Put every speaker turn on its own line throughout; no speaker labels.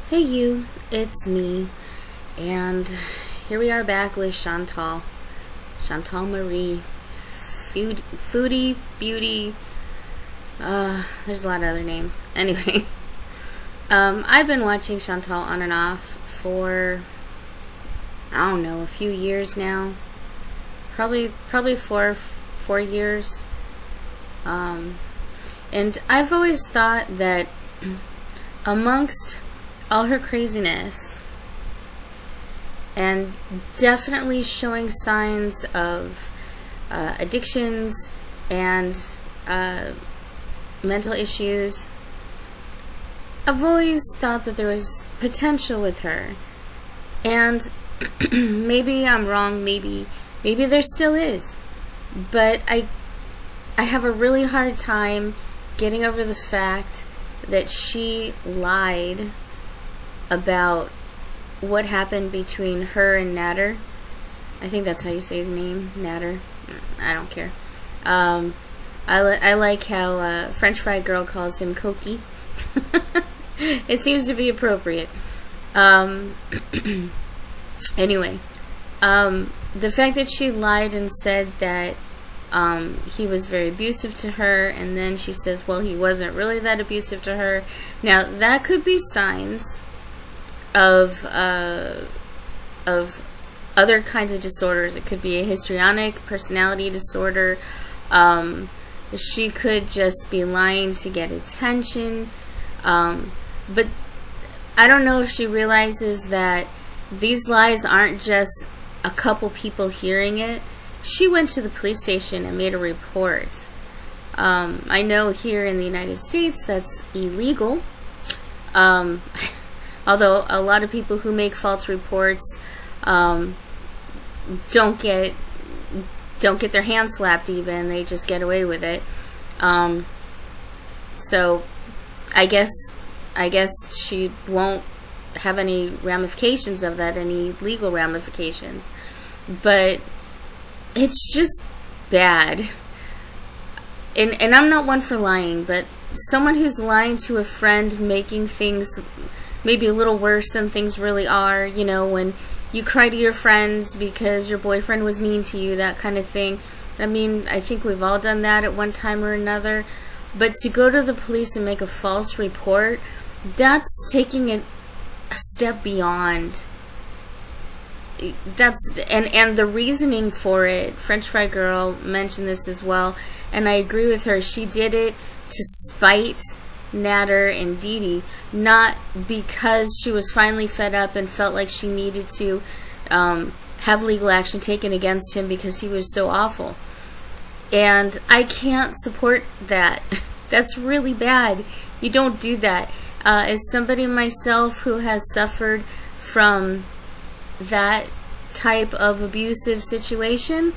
Hey you, it's me, and here we are back with Chantal Marie, Foodie, Beauty, there's a lot of other names. Anyway, I've been watching Chantal on and off for, I don't know, a few years now, probably 4 years, and I've always thought that amongst all her craziness and definitely showing signs of addictions and mental issues, I've always thought that there was potential with her. And maybe I'm wrong, maybe there still is, but I have a really hard time getting over the fact that she lied about what happened between her and Nader. I think that's how you say his name, Nader. I don't care. I like how French Fry Girl calls him Cokie. It seems to be appropriate. Anyway, the fact that she lied and said that he was very abusive to her, and then she says, well, he wasn't really that abusive to her. Now, that could be signs of other kinds of disorders. It could be a histrionic personality disorder. She could just be lying to get attention. But I don't know if she realizes that these lies aren't just a couple people hearing it. She went to the police station and made a report. I know here in the United States that's illegal. Although a lot of people who make false reports don't get their hands slapped even. They just get away with it. So I guess she won't have any ramifications of that, any legal ramifications. But it's just bad. And I'm not one for lying, but someone who's lying to a friend, making things maybe a little worse than things really are, you know, when you cry to your friends because your boyfriend was mean to you, that kind of thing. I mean, I think we've all done that at one time or another. But to go to the police and make a false report, that's taking it a step beyond. And the reasoning for it, French Fry Girl mentioned this as well, and I agree with her. She did it to spite Nader and Dee Dee, not because she was finally fed up and felt like she needed to have legal action taken against him because he was so awful. And I can't support that. That's really bad. You don't do that. As somebody myself who has suffered from that type of abusive situation,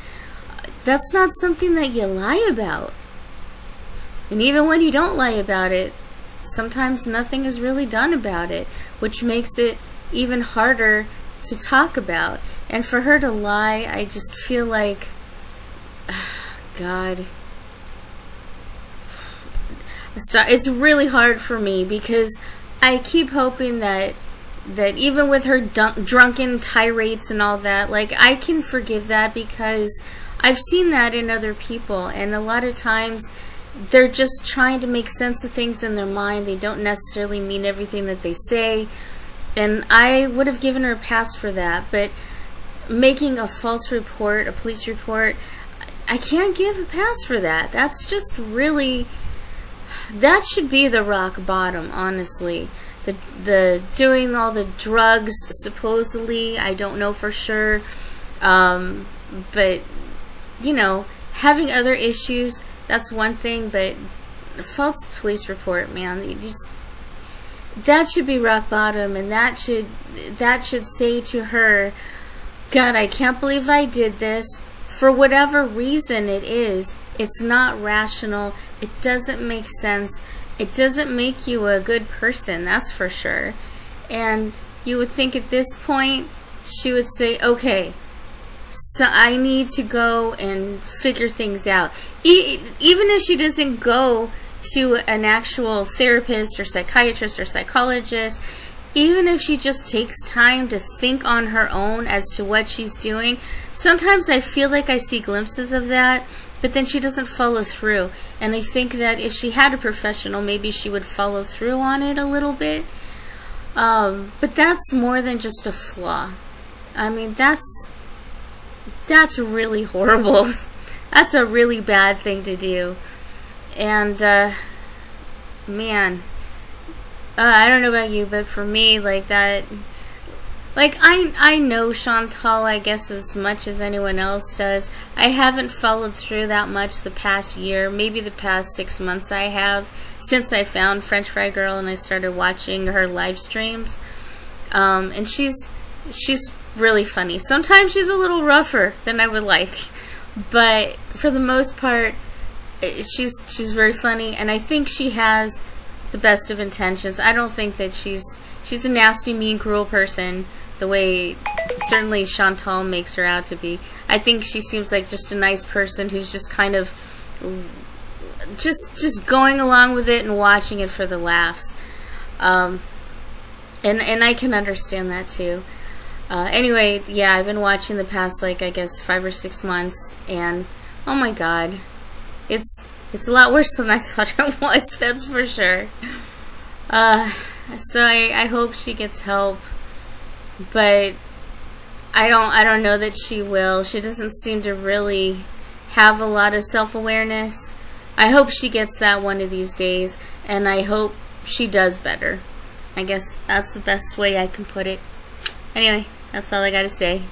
that's not something that you lie about. And even when you don't lie about it, sometimes nothing is really done about it, which makes it even harder to talk about. And for her to lie, I just feel like, God. So it's really hard for me because I keep hoping that even with her drunken tirades and all that, like, I can forgive that because I've seen that in other people, and a lot of times they're just trying to make sense of things in their mind. They don't necessarily mean everything that they say, and I would have given her a pass for that. But making a false report, a police report, I can't give a pass for that. That's just really, that should be the rock bottom, honestly. The doing all the drugs, supposedly, I don't know for sure, but you know, having other issues, that's one thing, but a false police report, man, that should be rock bottom, and that should say to her, God, I can't believe I did this. For whatever reason it is, it's not rational, it doesn't make sense, it doesn't make you a good person, that's for sure. And you would think at this point she would say, okay, so I need to go and figure things out. Even if she doesn't go to an actual therapist or psychiatrist or psychologist, even if she just takes time to think on her own as to what she's doing, sometimes I feel like I see glimpses of that, but then she doesn't follow through. And I think that if she had a professional, maybe she would follow through on it a little bit. But that's more than just a flaw. I mean, that's really horrible. That's a really bad thing to do. And, man, I don't know about you, but for me, like that, like I know Chantal, I guess, as much as anyone else does. I haven't followed through that much the past year, maybe the past 6 months I have, since I found French Fry Girl and I started watching her live streams. And she's really funny. Sometimes she's a little rougher than I would like, but for the most part, she's very funny, and I think she has the best of intentions. I don't think that she's a nasty, mean, cruel person the way certainly Chantal makes her out to be. I think she seems like just a nice person who's just kind of just going along with it and watching it for the laughs. And I can understand that too. Anyway, yeah, I've been watching the past, like, I guess 5 or 6 months, and oh my god, it's a lot worse than I thought it was, that's for sure. So I hope she gets help, but I don't know that she will. She doesn't seem to really have a lot of self-awareness. I hope she gets that one of these days, and I hope she does better. I guess that's the best way I can put it. Anyway, that's all I gotta say.